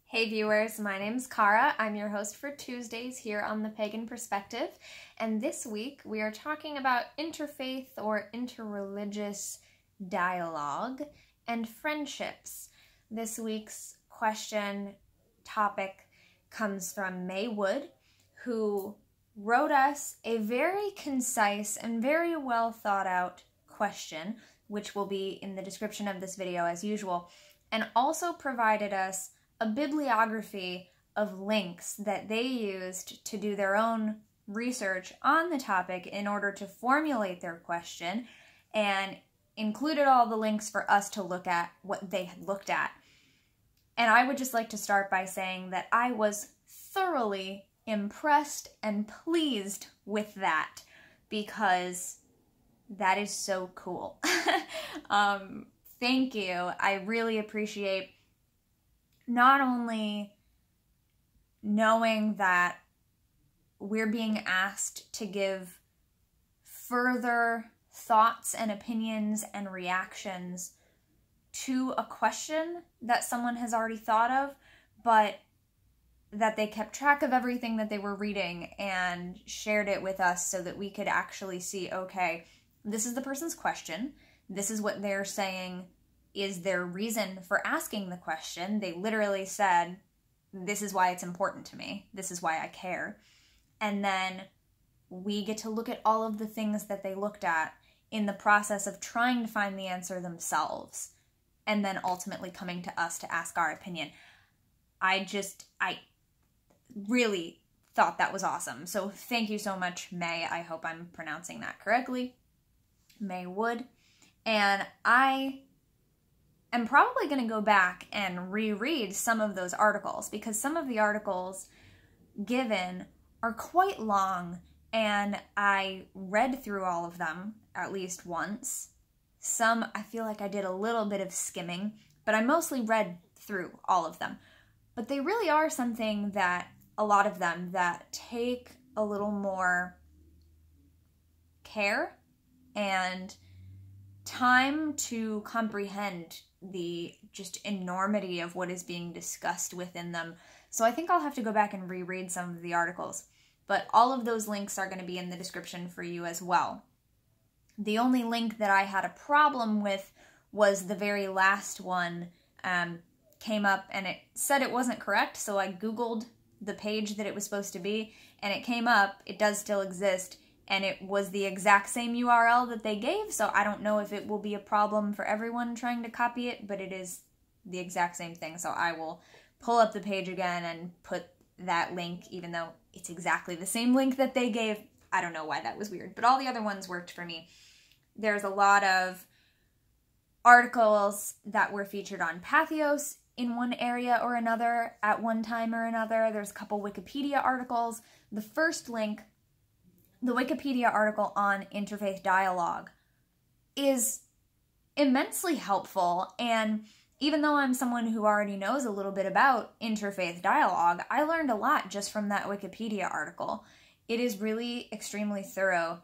Hey viewers, my name's Cara. I'm your host for Tuesdays here on the Pagan Perspective, and this week we are talking about interfaith or interreligious dialogue and friendships. This week's topic comes from Mei Wood, who wrote us a very concise and very well thought out question, which will be in the description of this video as usual, and also provided us a bibliography of links that they used to do their own research on the topic in order to formulate their question, and included all the links for us to look at what they had looked at. And I would just like to start by saying that I was thoroughly impressed and pleased with that, because that is so cool. Thank you. I really appreciate not only knowing that we're being asked to give further thoughts and opinions and reactions to a question that someone has already thought of, but that they kept track of everything that they were reading and shared it with us so that we could actually see, okay, this is the person's question, this is what they're saying is their reason for asking the question. They literally said, this is why it's important to me. This is why I care. And then we get to look at all of the things that they looked at in the process of trying to find the answer themselves, and then ultimately coming to us to ask our opinion. I really thought that was awesome. So thank you so much, Mei. I hope I'm pronouncing that correctly. Mei Wood. And I am probably going to go back and reread some of those articles, because some of the articles given are quite long, and I read through all of them at least once. Some I feel like I did a little bit of skimming, but I mostly read through all of them. But they really are something that, a lot of them, that take a little more care and time to comprehend the just enormity of what is being discussed within them. So I think I'll have to go back and reread some of the articles. But all of those links are going to be in the description for you as well. The only link that I had a problem with was the very last one. Came up and it said it wasn't correct, so I Googled the page that it was supposed to be, and it came up, it does still exist, and it was the exact same URL that they gave, so I don't know if it will be a problem for everyone trying to copy it, but it is the exact same thing, so I will pull up the page again and put that link, even though it's exactly the same link that they gave. I don't know why that was weird, but all the other ones worked for me. There's a lot of articles that were featured on Pathos in one area or another at one time or another. There's a couple Wikipedia articles. The first link, the Wikipedia article on interfaith dialogue, is immensely helpful, and even though I'm someone who already knows a little bit about interfaith dialogue, I learned a lot just from that Wikipedia article. It is really extremely thorough.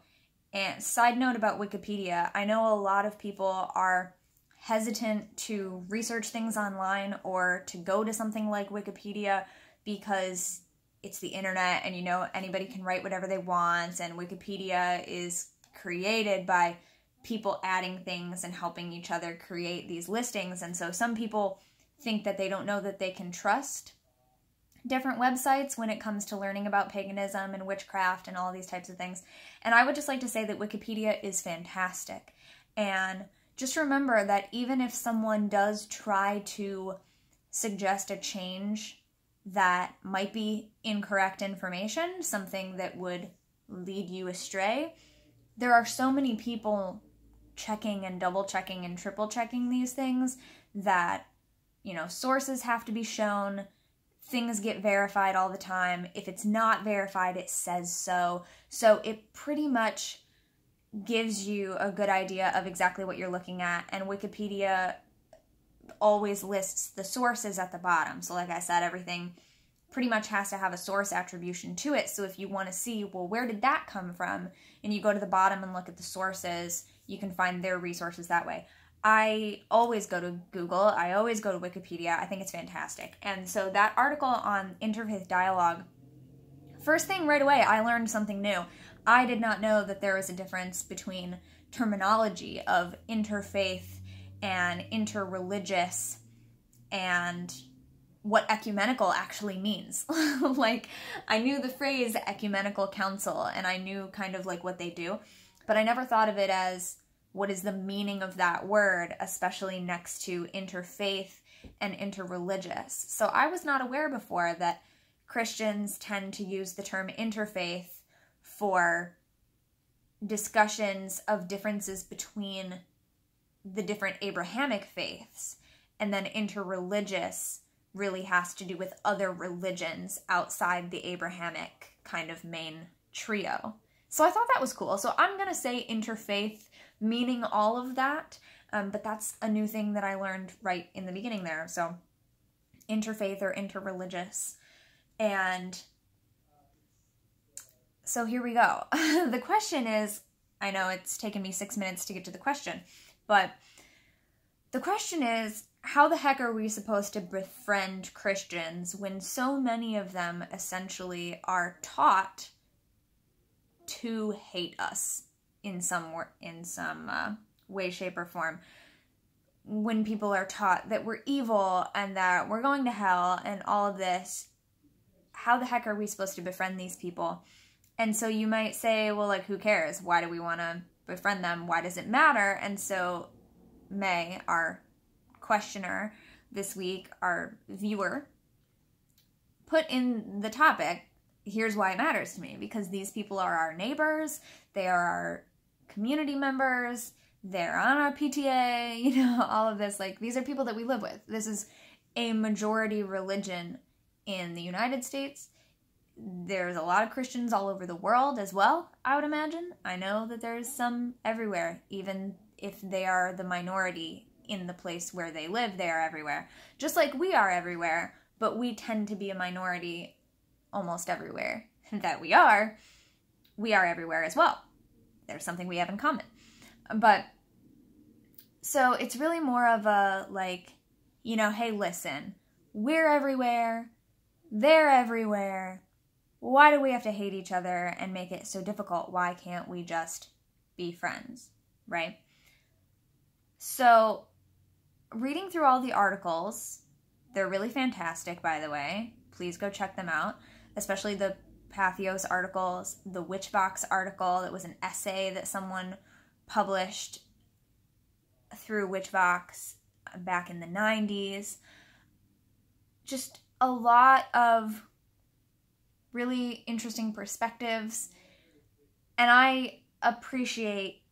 And side note about Wikipedia, I know a lot of people are hesitant to research things online or to go to something like Wikipedia because it's the internet and, you know, anybody can write whatever they want, and Wikipedia is created by people adding things and helping each other create these listings. And so some people think that they don't know that they can trust different websites when it comes to learning about paganism and witchcraft and all these types of things. And I would just like to say that Wikipedia is fantastic. And just remember that even if someone does try to suggest a change that might be incorrect information, something that would lead you astray, there are so many people checking and double checking and triple checking these things that, you know, sources have to be shown. Things get verified all the time. If it's not verified, it says so. So it pretty much gives you a good idea of exactly what you're looking at, and Wikipedia always lists the sources at the bottom. So like I said, everything pretty much has to have a source attribution to it. So if you want to see, well, where did that come from? And you go to the bottom and look at the sources, you can find their resources that way. I always go to Google. I always go to Wikipedia. I think it's fantastic. And so that article on interfaith dialogue, first thing right away, I learned something new. I did not know that there was a difference between terminology of interfaith and interreligious and what ecumenical actually means. Like, I knew the phrase ecumenical council and I knew kind of like what they do, but I never thought of it as what is the meaning of that word, especially next to interfaith and interreligious. So I was not aware before that Christians tend to use the term interfaith for discussions of differences between the different Abrahamic faiths, and then interreligious really has to do with other religions outside the Abrahamic kind of main trio. So I thought that was cool. So I'm going to say interfaith, meaning all of that, but that's a new thing that I learned right in the beginning there. So interfaith or interreligious. And so here we go. The question is, I know it's taken me 6 minutes to get to the question, but the question is, how the heck are we supposed to befriend Christians when so many of them essentially are taught to hate us in some way, shape, or form? When people are taught that we're evil and that we're going to hell and all of this, how the heck are we supposed to befriend these people? And so you might say, well, like, who cares? Why do we want to befriend them? Why does it matter? And so Mei, our questioner this week, our viewer, put in the topic, here's why it matters to me. Because these people are our neighbors, they are our community members, they're on our PTA, you know, all of this. Like, these are people that we live with. This is a majority religion in the United States. There's a lot of Christians all over the world as well, I would imagine. I know that there's some everywhere, even if they are the minority in the place where they live, they are everywhere. Just like we are everywhere, but we tend to be a minority almost everywhere that we are everywhere as well. There's something we have in common. But, so it's really more of a, like, you know, hey, listen, we're everywhere, they're everywhere. Why do we have to hate each other and make it so difficult? Why can't we just be friends, right? So, reading through all the articles, they're really fantastic, by the way. Please go check them out, especially the Patheos articles, the Witchbox article that was an essay that someone published through Witchbox back in the 90s. Just a lot of really interesting perspectives, and I appreciate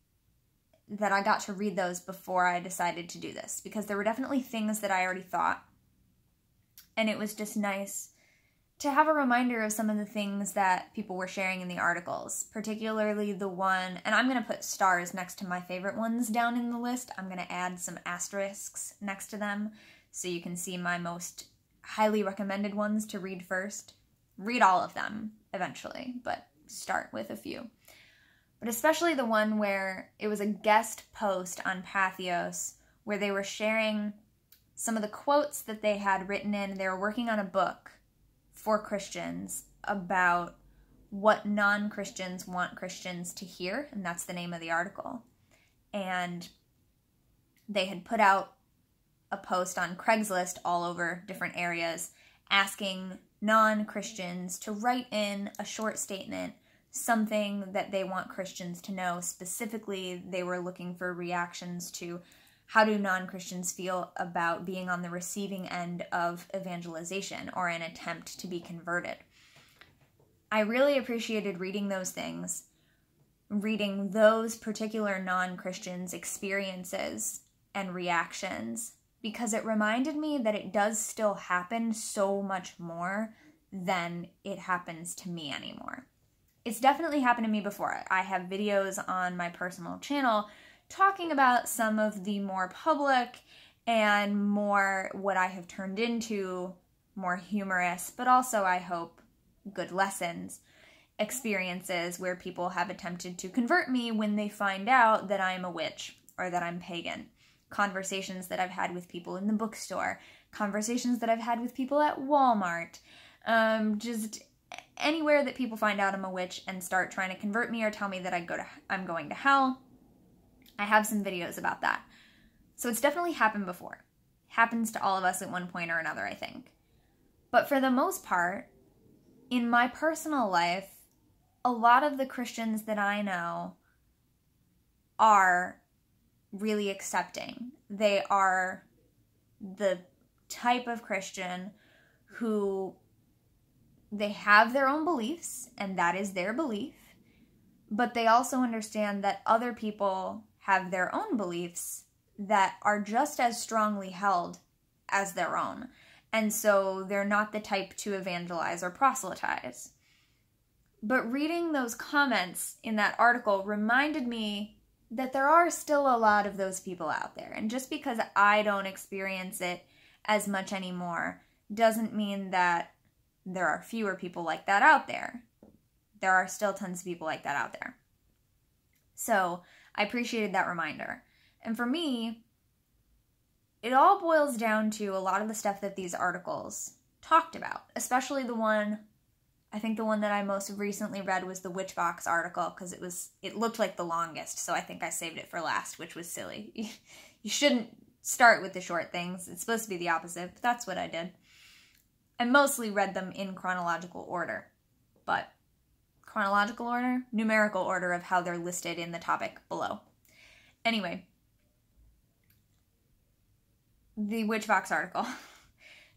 that I got to read those before I decided to do this, because there were definitely things that I already thought, and it was just nice to have a reminder of some of the things that people were sharing in the articles, particularly the one, and I'm going to put stars next to my favorite ones down in the list. I'm going to add some asterisks next to them so you can see my most highly recommended ones to read first. Read all of them eventually, but start with a few. But especially the one where it was a guest post on Patheos where they were sharing some of the quotes that they had written in. They were working on a book for Christians about what non-Christians want Christians to hear, and that's the name of the article. And they had put out a post on Craigslist all over different areas asking non-Christians to write in a short statement, something that they want Christians to know. Specifically, they were looking for reactions to how do non-Christians feel about being on the receiving end of evangelization or an attempt to be converted. I really appreciated reading those things, reading those particular non-Christians' experiences and reactions, because it reminded me that it does still happen so much more than it happens to me anymore. It's definitely happened to me before. I have videos on my personal channel talking about some of the more public and more what I have turned into, more humorous, but also, I hope, good lessons, experiences where people have attempted to convert me when they find out that I'm a witch or that I'm pagan. conversations that I've had with people in the bookstore, conversations that I've had with people at Walmart, just anywhere that people find out I'm a witch and start trying to convert me or tell me that I'm going to hell. I have some videos about that. So it's definitely happened before. Happens to all of us at one point or another, I think. But for the most part, in my personal life, a lot of the Christians that I know are really accepting. They are the type of Christian who they have their own beliefs, and that is their belief, but they also understand that other people have their own beliefs that are just as strongly held as their own. And so they're not the type to evangelize or proselytize. But reading those comments in that article reminded me that there are still a lot of those people out there. And just because I don't experience it as much anymore doesn't mean that there are fewer people like that out there. There are still tons of people like that out there. So I appreciated that reminder. And for me, it all boils down to a lot of the stuff that these articles talked about, especially the one, I think the one that I most recently read was the Witch Box article, because it looked like the longest, so I think I saved it for last, which was silly. You shouldn't start with the short things. It's supposed to be the opposite, but that's what I did. I mostly read them in chronological order, but chronological order? Numerical order of how they're listed in the topic below. Anyway, the Witchbox article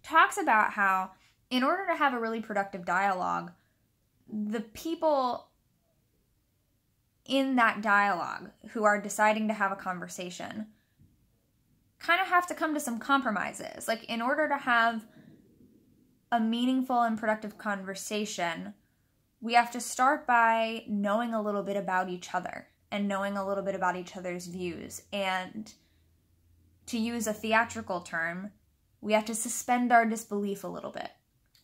talks about how in order to have a really productive dialogue, the people in that dialogue who are deciding to have a conversation kind of have to come to some compromises. Like, in order to have a meaningful and productive conversation, we have to start by knowing a little bit about each other and knowing a little bit about each other's views. And to use a theatrical term, we have to suspend our disbelief a little bit.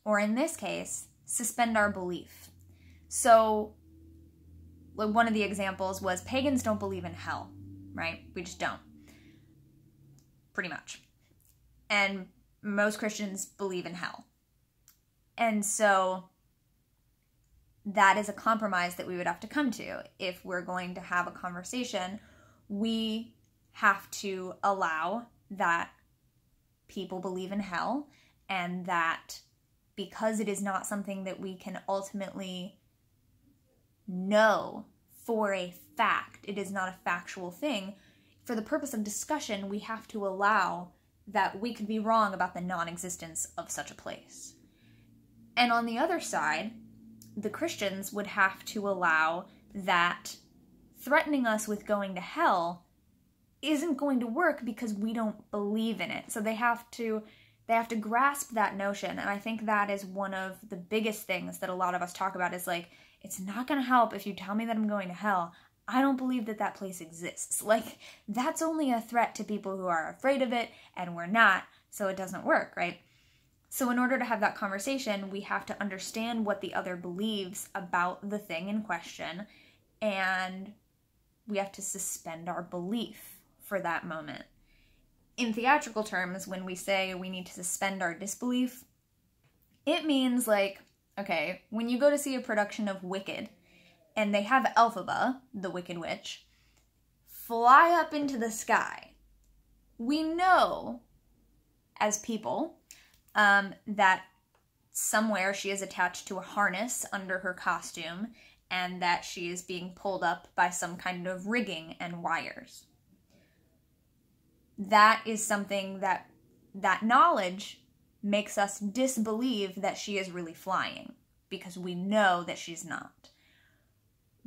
Or in this case, suspend our belief. So, one of the examples was pagans don't believe in hell, right? We just don't. Pretty much. And most Christians believe in hell. And so that is a compromise that we would have to come to. If we're going to have a conversation, we have to allow that people believe in hell, and that because it is not something that we can ultimately know for a fact, it is not a factual thing, for the purpose of discussion, we have to allow that we could be wrong about the non-existence of such a place. And on the other side, the Christians would have to allow that threatening us with going to hell isn't going to work because we don't believe in it. So they have to grasp that notion. And I think that is one of the biggest things that a lot of us talk about is like, it's not going to help if you tell me that I'm going to hell. I don't believe that that place exists. Like, that's only a threat to people who are afraid of it, and we're not, so it doesn't work, right? So in order to have that conversation, we have to understand what the other believes about the thing in question, and we have to suspend our belief for that moment. In theatrical terms, when we say we need to suspend our disbelief, it means like, okay, when you go to see a production of Wicked, and they have Elphaba, the Wicked Witch, fly up into the sky, we know, as people, that somewhere she is attached to a harness under her costume, and that she is being pulled up by some kind of rigging and wires. That is something that knowledge makes us disbelieve that she is really flying, because we know that she's not.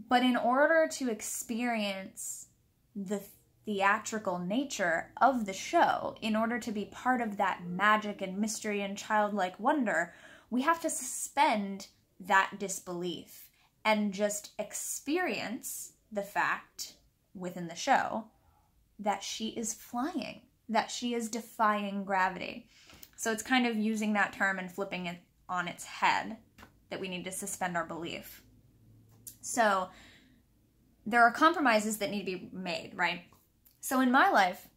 But in order to experience the theatrical nature of the show, in order to be part of that magic and mystery and childlike wonder, we have to suspend that disbelief and just experience the fact within the show that she is flying, that she is defying gravity. So it's kind of using that term and flipping it on its head, that we need to suspend our belief. So there are compromises that need to be made, right? So in my life,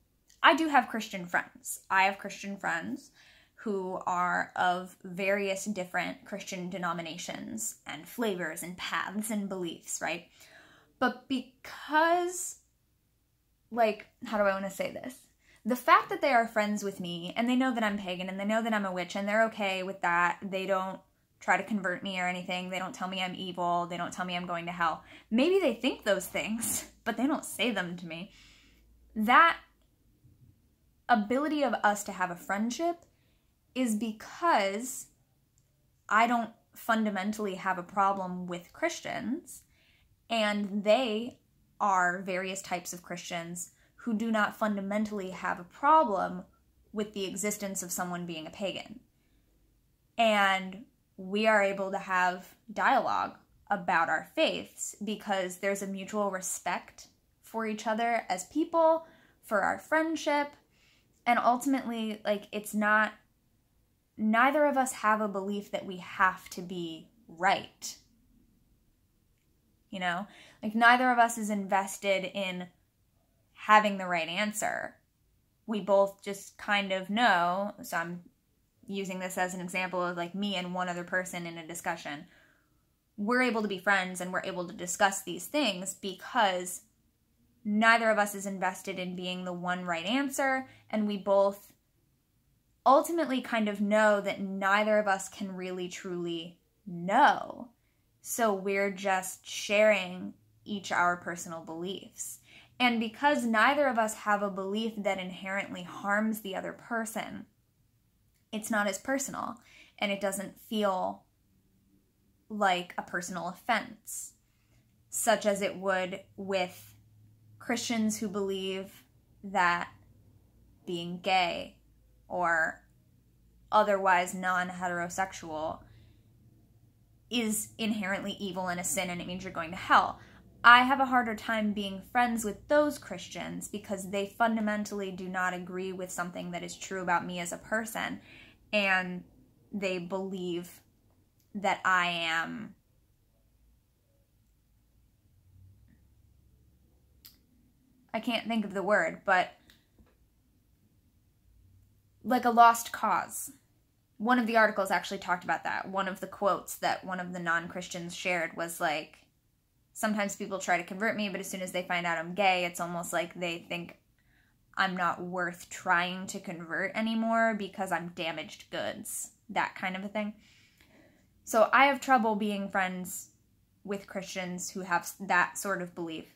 I do have Christian friends. I have Christian friends who are of various different Christian denominations and flavors and paths and beliefs, right? But because, like, how do I want to say this? The fact that they are friends with me and they know that I'm pagan and they know that I'm a witch and they're okay with that, they don't try to convert me or anything, they don't tell me I'm evil, they don't tell me I'm going to hell. Maybe they think those things, but they don't say them to me. That ability of us to have a friendship is because I don't fundamentally have a problem with Christians, and they are various types of Christians who do not fundamentally have a problem with the existence of someone being a pagan. And we are able to have dialogue about our faiths because there's a mutual respect for each other as people, for our friendship, and ultimately, like, it's not, neither of us have a belief that we have to be right. You know? Like, neither of us is invested in having the right answer. We both just kind of know, so I'm using this as an example of like me and one other person in a discussion. We're able to be friends and we're able to discuss these things because neither of us is invested in being the one right answer, and we both ultimately kind of know that neither of us can really truly know. So we're just sharing each our personal beliefs. And because neither of us have a belief that inherently harms the other person, it's not as personal, and it doesn't feel like a personal offense, such as it would with Christians who believe that being gay or otherwise non-heterosexual is inherently evil and a sin, and it means you're going to hell. I have a harder time being friends with those Christians because they fundamentally do not agree with something that is true about me as a person, and they believe that I am I can't think of the word, but like a lost cause. One of the articles actually talked about that. One of the quotes that one of the non-Christians shared was like, sometimes people try to convert me, but as soon as they find out I'm gay, it's almost like they think I'm not worth trying to convert anymore because I'm damaged goods. That kind of a thing. So I have trouble being friends with Christians who have that sort of belief.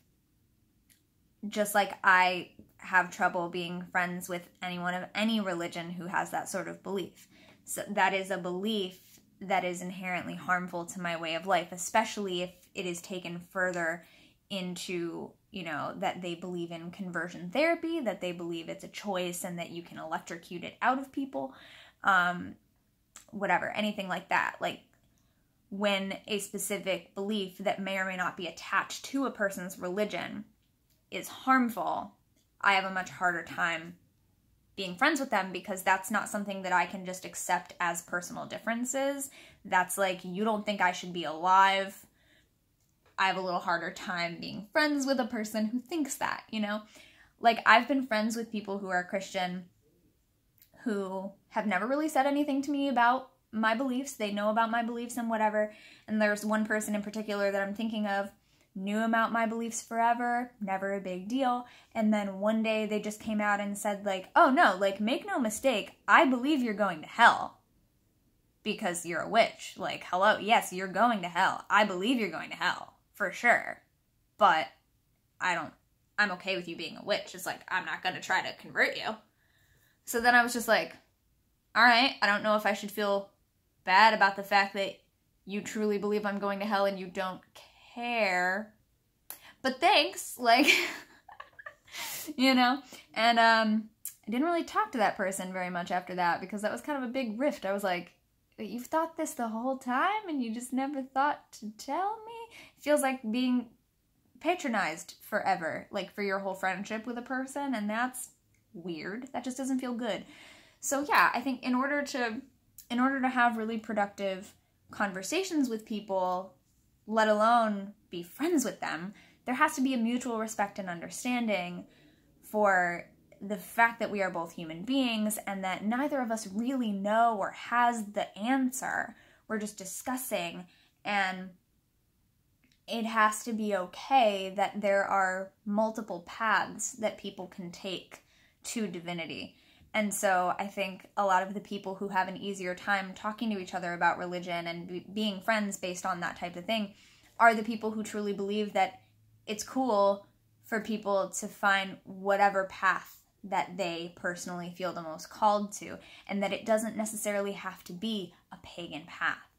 Just like I have trouble being friends with anyone of any religion who has that sort of belief. So that is a belief that is inherently harmful to my way of life, especially if it is taken further into, you know, that they believe in conversion therapy, that they believe it's a choice and that you can electrocute it out of people, whatever, anything like that. Like, when a specific belief that may or may not be attached to a person's religion is harmful, I have a much harder time being friends with them because that's not something that I can just accept as personal differences. That's like, you don't think I should be alive. I have a little harder time being friends with a person who thinks that, you know? Like, I've been friends with people who are Christian who have never really said anything to me about my beliefs. They know about my beliefs and whatever. And there's one person in particular that I'm thinking of, knew about my beliefs forever, never a big deal. And then one day they just came out and said like, oh no, like, make no mistake, I believe you're going to hell because you're a witch. Like, hello, yes, you're going to hell. I believe you're going to hell, for sure. But I'm okay with you being a witch. It's like, I'm not going to try to convert you. So then I was just like, all right, I don't know if I should feel bad about the fact that you truly believe I'm going to hell and you don't care, but thanks, like, you know. And I didn't really talk to that person very much after that because that was kind of a big rift. I was like, you've thought this the whole time and you just never thought to tell me? It feels like being patronized forever, like, for your whole friendship with a person, and that's weird. That just doesn't feel good. So yeah, I think in order to have really productive conversations with people, let alone be friends with them, there has to be a mutual respect and understanding for the fact that we are both human beings and that neither of us really know or has the answer. We're just discussing, and it has to be okay that there are multiple paths that people can take to divinity. And so I think a lot of the people who have an easier time talking to each other about religion and being friends based on that type of thing are the people who truly believe that it's cool for people to find whatever path that they personally feel the most called to, and that it doesn't necessarily have to be a pagan path.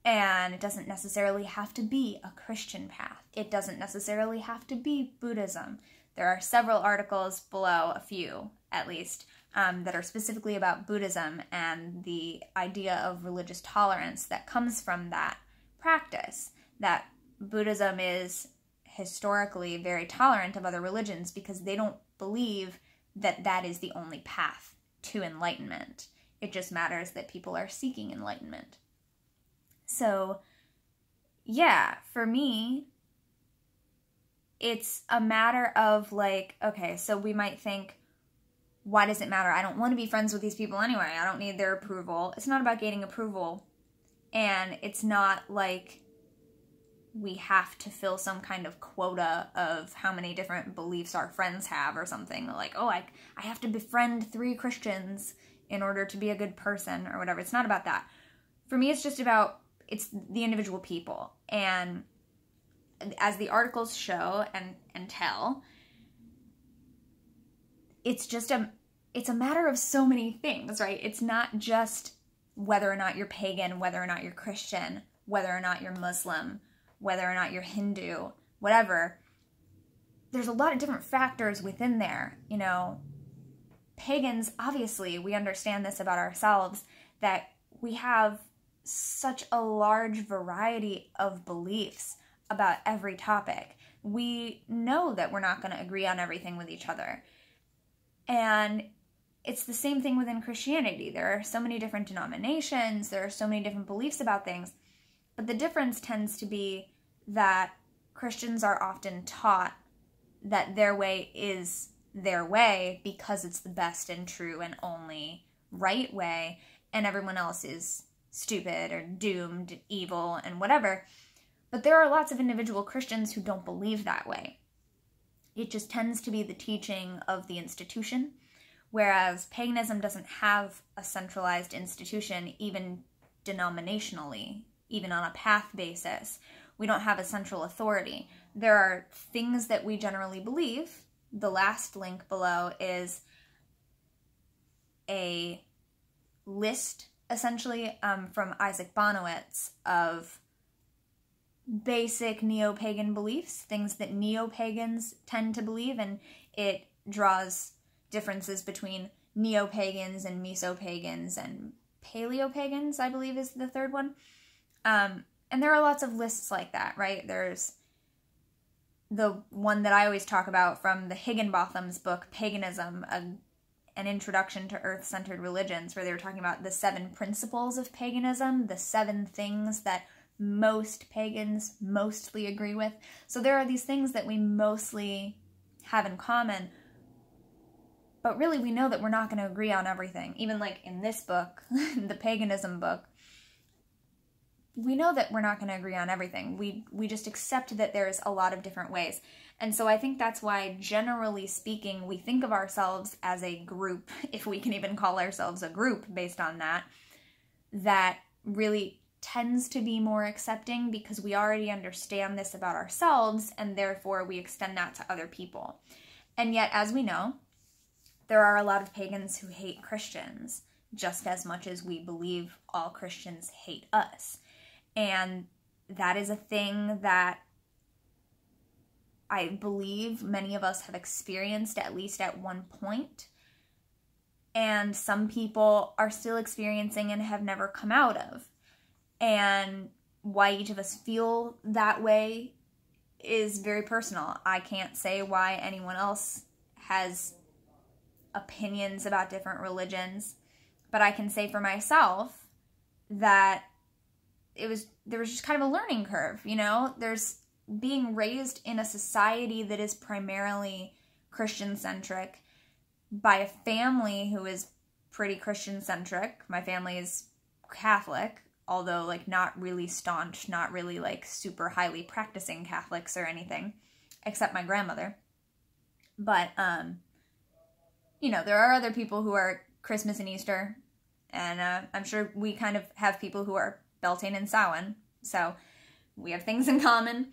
And it doesn't necessarily have to be a Christian path. It doesn't necessarily have to be Buddhism. There are several articles below, a few at least, that are specifically about Buddhism and the idea of religious tolerance that comes from that practice, that Buddhism is historically very tolerant of other religions because they don't believe that that is the only path to enlightenment. It just matters that people are seeking enlightenment. So, yeah, for me, it's a matter of like, okay, so we might think, why does it matter? I don't want to be friends with these people anyway. I don't need their approval. It's not about gaining approval. And it's not like we have to fill some kind of quota of how many different beliefs our friends have or something. Like, oh, I have to befriend 3 Christians in order to be a good person or whatever. It's not about that. For me, it's just about, it's the individual people. And as the articles show and tell, it's a matter of so many things, right? It's not just whether or not you're pagan, whether or not you're Christian, whether or not you're Muslim, whether or not you're Hindu, whatever. There's a lot of different factors within there. You know, pagans, obviously, we understand this about ourselves, that we have such a large variety of beliefs about every topic. We know that we're not going to agree on everything with each other. And it's the same thing within Christianity. There are so many different denominations, there are so many different beliefs about things, but the difference tends to be that Christians are often taught that their way is their way because it's the best and true and only right way, and everyone else is stupid or doomed, evil, and whatever. But there are lots of individual Christians who don't believe that way. It just tends to be the teaching of the institution, whereas paganism doesn't have a centralized institution, even denominationally, even on a path basis. We don't have a central authority. There are things that we generally believe. The last link below is a list, essentially, from Isaac Bonowitz of basic neo-pagan beliefs, things that neo-pagans tend to believe, and it draws differences between neo-pagans and meso-pagans and paleo-pagans, I believe is the third one. And there are lots of lists like that, right? There's the one that I always talk about from the Higginbotham's book, Paganism, an introduction to earth-centered religions, where they were talking about the 7 principles of paganism, the 7 things that most pagans mostly agree with. So there are these things that we mostly have in common, but really we know that we're not going to agree on everything. Even like in this book, the paganism book, we know that we're not going to agree on everything. We just accept that there's a lot of different ways. And so I think that's why, generally speaking, we think of ourselves as a group, if we can even call ourselves a group based on that really tends to be more accepting because we already understand this about ourselves, and therefore we extend that to other people. And yet, as we know, there are a lot of pagans who hate Christians just as much as we believe all Christians hate us. And that is a thing that I believe many of us have experienced at least at one point. And some people are still experiencing and have never come out of. And why each of us feel that way is very personal. I can't say why anyone else has opinions about different religions, but I can say for myself that there was just kind of a learning curve, you know? There's being raised in a society that is primarily Christian-centric by a family who is pretty Christian-centric. My family is Catholic, although like not really staunch, not really like super highly practicing Catholics or anything, except my grandmother. But, you know, there are other people who are Christmas and Easter, and I'm sure we kind of have people who are Beltane and Samhain, so we have things in common.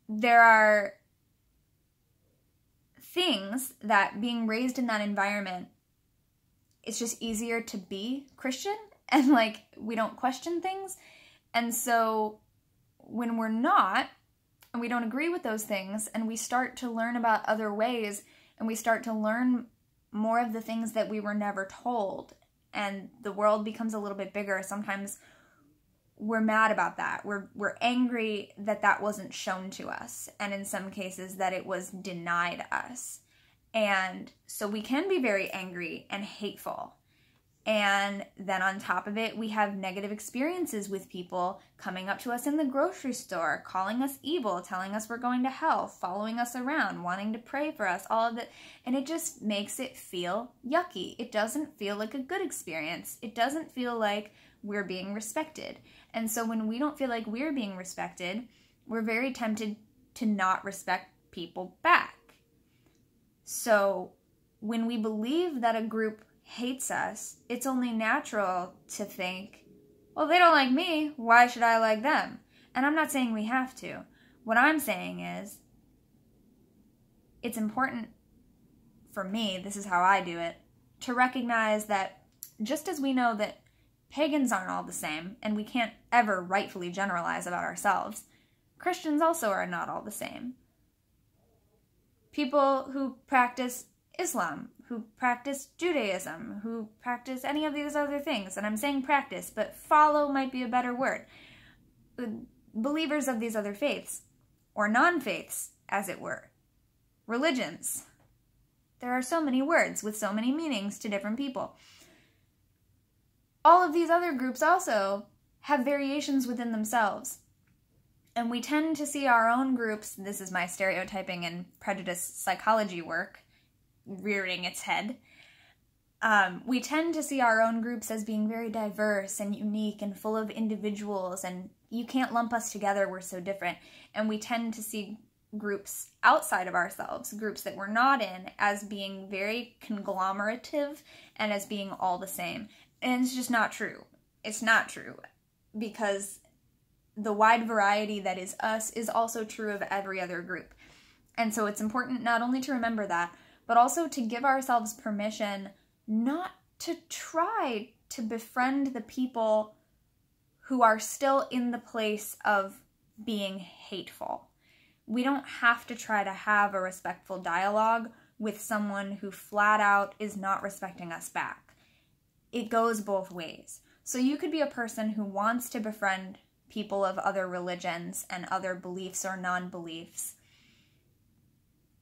There are things that being raised in that environment, it's just easier to be Christian, and like we don't question things. And so when we're not, and we don't agree with those things, and we start to learn about other ways, and we start to learn more of the things that we were never told, and the world becomes a little bit bigger, sometimes we're mad about that. We're angry that that wasn't shown to us, and in some cases that it was denied us. And so we can be very angry and hateful. And then on top of it, we have negative experiences with people coming up to us in the grocery store, calling us evil, telling us we're going to hell, following us around, wanting to pray for us, all of it. And it just makes it feel yucky. It doesn't feel like a good experience. It doesn't feel like we're being respected. And so when we don't feel like we're being respected, we're very tempted to not respect people back. So when we believe that a group hates us, it's only natural to think, well, they don't like me, why should I like them? And I'm not saying we have to. What I'm saying is, it's important for me, this is how I do it, to recognize that just as we know that pagans aren't all the same, and we can't ever rightfully generalize about ourselves, Christians also are not all the same. People who practice Islam, who practice Judaism, who practice any of these other things, and I'm saying practice, but follow might be a better word. Believers of these other faiths, or non-faiths, as it were. Religions. There are so many words with so many meanings to different people. All of these other groups also have variations within themselves. And we tend to see our own groups, this is my stereotyping and prejudice psychology work, rearing its head. We tend to see our own groups as being very diverse and unique and full of individuals, and you can't lump us together, we're so different. And we tend to see groups outside of ourselves, groups that we're not in, as being very conglomerative and as being all the same. And it's just not true. It's not true, because the wide variety that is us is also true of every other group. And so it's important not only to remember that, but also to give ourselves permission not to try to befriend the people who are still in the place of being hateful. We don't have to try to have a respectful dialogue with someone who flat out is not respecting us back. It goes both ways. So you could be a person who wants to befriend people of other religions and other beliefs or non-beliefs,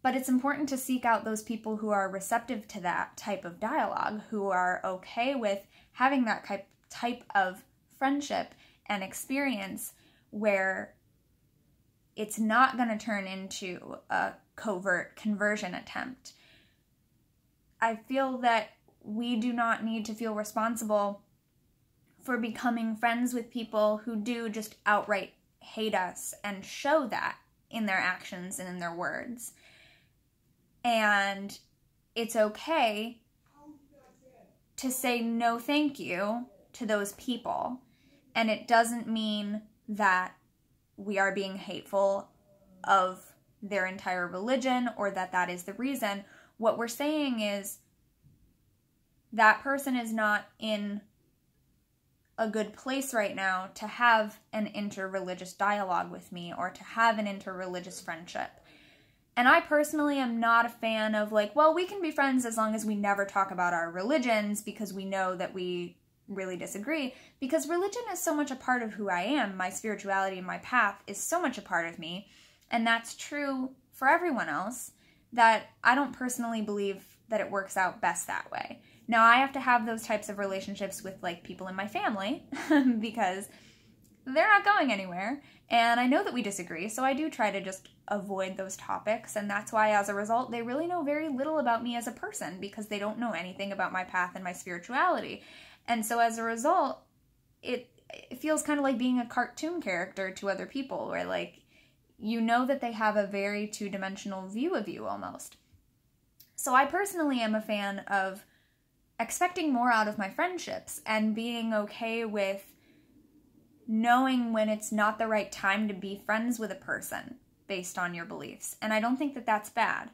but it's important to seek out those people who are receptive to that type of dialogue, who are okay with having that type of friendship and experience where it's not going to turn into a covert conversion attempt. I feel that we do not need to feel responsible for becoming friends with people who do just outright hate us and show that in their actions and in their words. And it's okay to say no thank you to those people. And it doesn't mean that we are being hateful of their entire religion or that that is the reason. What we're saying is that person is not in a good place right now to have an interreligious dialogue with me or to have an interreligious friendship. And I personally am not a fan of like, well, we can be friends as long as we never talk about our religions because we know that we really disagree, because religion is so much a part of who I am. My spirituality and my path is so much a part of me, and that's true for everyone else, that I don't personally believe that it works out best that way. Now, I have to have those types of relationships with like people in my family because they're not going anywhere. And I know that we disagree, so I do try to just avoid those topics. And that's why, as a result, they really know very little about me as a person, because they don't know anything about my path and my spirituality. And so as a result, it feels kind of like being a cartoon character to other people, where, like, you know that they have a very two-dimensional view of you almost. So I personally am a fan of expecting more out of my friendships and being okay with knowing when it's not the right time to be friends with a person based on your beliefs. And I don't think that that's bad.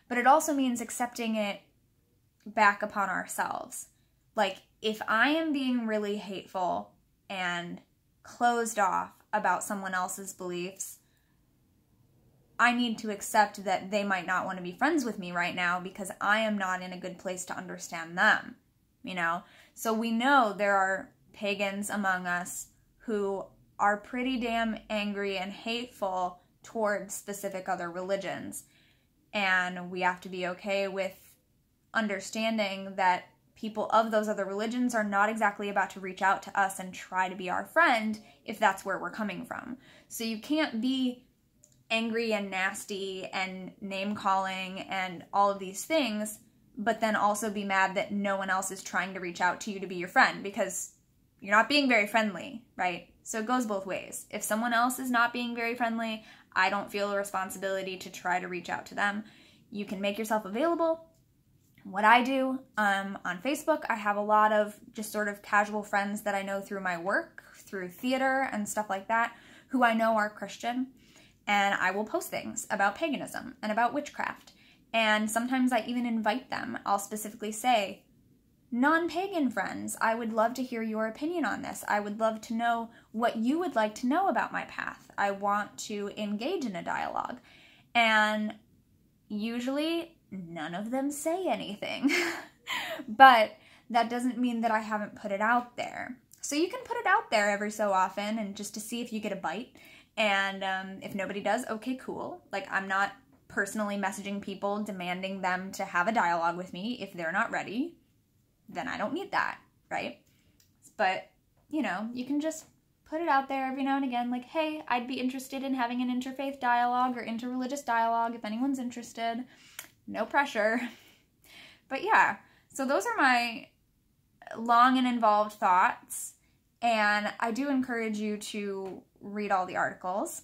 But it also means accepting it back upon ourselves. Like, if I am being really hateful and closed off about someone else's beliefs, I need to accept that they might not want to be friends with me right now because I am not in a good place to understand them, you know? So we know there are pagans among us who are pretty damn angry and hateful towards specific other religions. And we have to be okay with understanding that people of those other religions are not exactly about to reach out to us and try to be our friend if that's where we're coming from. So you can't be angry and nasty and name-calling and all of these things, but then also be mad that no one else is trying to reach out to you to be your friend, because you're not being very friendly, right? So it goes both ways. If someone else is not being very friendly, I don't feel a responsibility to try to reach out to them. You can make yourself available. What I do on Facebook, I have a lot of just sort of casual friends that I know through my work, through theater and stuff like that, who I know are Christian. And I will post things about paganism and about witchcraft. And sometimes I even invite them. I'll specifically say, non-pagan friends, I would love to hear your opinion on this. I would love to know what you would like to know about my path. I want to engage in a dialogue. And usually none of them say anything. But that doesn't mean that I haven't put it out there. So you can put it out there every so often and just to see if you get a bite. And if nobody does, okay, cool. Like, I'm not personally messaging people demanding them to have a dialogue with me. If they're not ready, then I don't need that, right? But, you know, you can just put it out there every now and again, like, hey, I'd be interested in having an interfaith dialogue or interreligious dialogue if anyone's interested. No pressure. But yeah, so those are my long and involved thoughts. And I do encourage you to read all the articles.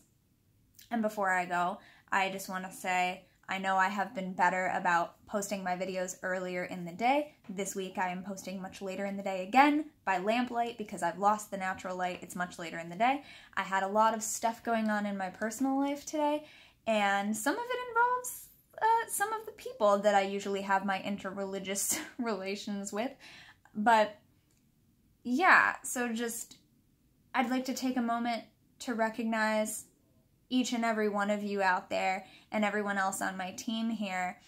And before I go, I just want to say, I know I have been better about posting my videos earlier in the day. This week I am posting much later in the day again by lamplight because I've lost the natural light. It's much later in the day. I had a lot of stuff going on in my personal life today, and some of it involves some of the people that I usually have my interreligious relations with. But yeah, so just, I'd like to take a moment to recognize each and every one of you out there and everyone else on my team here.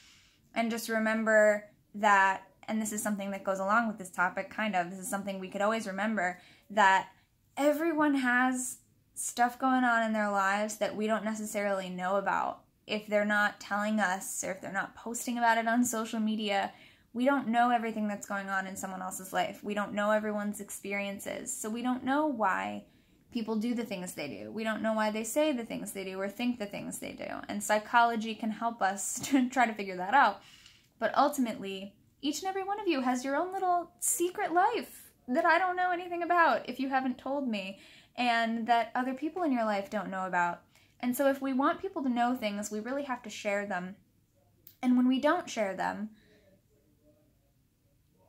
And just remember that, and this is something that goes along with this topic, kind of, this is something we could always remember, that everyone has stuff going on in their lives that we don't necessarily know about. If they're not telling us, or if they're not posting about it on social media, we don't know everything that's going on in someone else's life. We don't know everyone's experiences. So we don't know why people do the things they do. We don't know why they say the things they do or think the things they do. And psychology can help us to try to figure that out. But ultimately, each and every one of you has your own little secret life that I don't know anything about if you haven't told me, and that other people in your life don't know about. And so if we want people to know things, we really have to share them. And when we don't share them,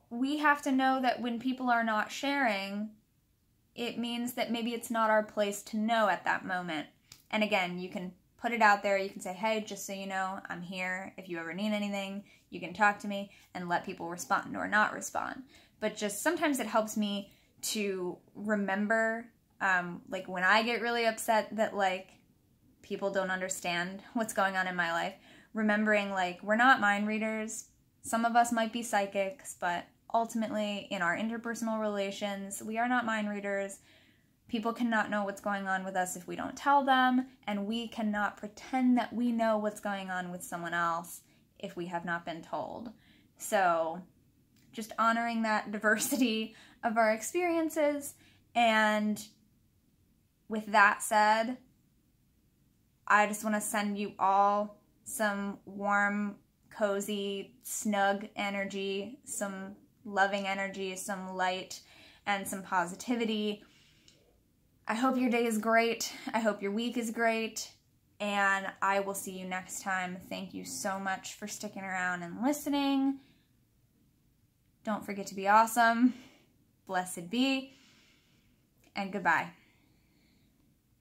we have to know that when people are not sharing, it means that maybe it's not our place to know at that moment. And again, you can put it out there. You can say, hey, just so you know, I'm here. If you ever need anything, you can talk to me, and let people respond or not respond. But just sometimes it helps me to remember, like when I get really upset that like people don't understand what's going on in my life, remembering like we're not mind readers. Some of us might be psychics, but ultimately in our interpersonal relations, we are not mind readers. People cannot know what's going on with us if we don't tell them, and we cannot pretend that we know what's going on with someone else if we have not been told. So just honoring that diversity of our experiences and with that said, I just want to send you all some warm, cozy, snug energy, some loving energy, some light, and some positivity. I hope your day is great. I hope your week is great. And I will see you next time. Thank you so much for sticking around and listening. Don't forget to be awesome. Blessed be. And goodbye.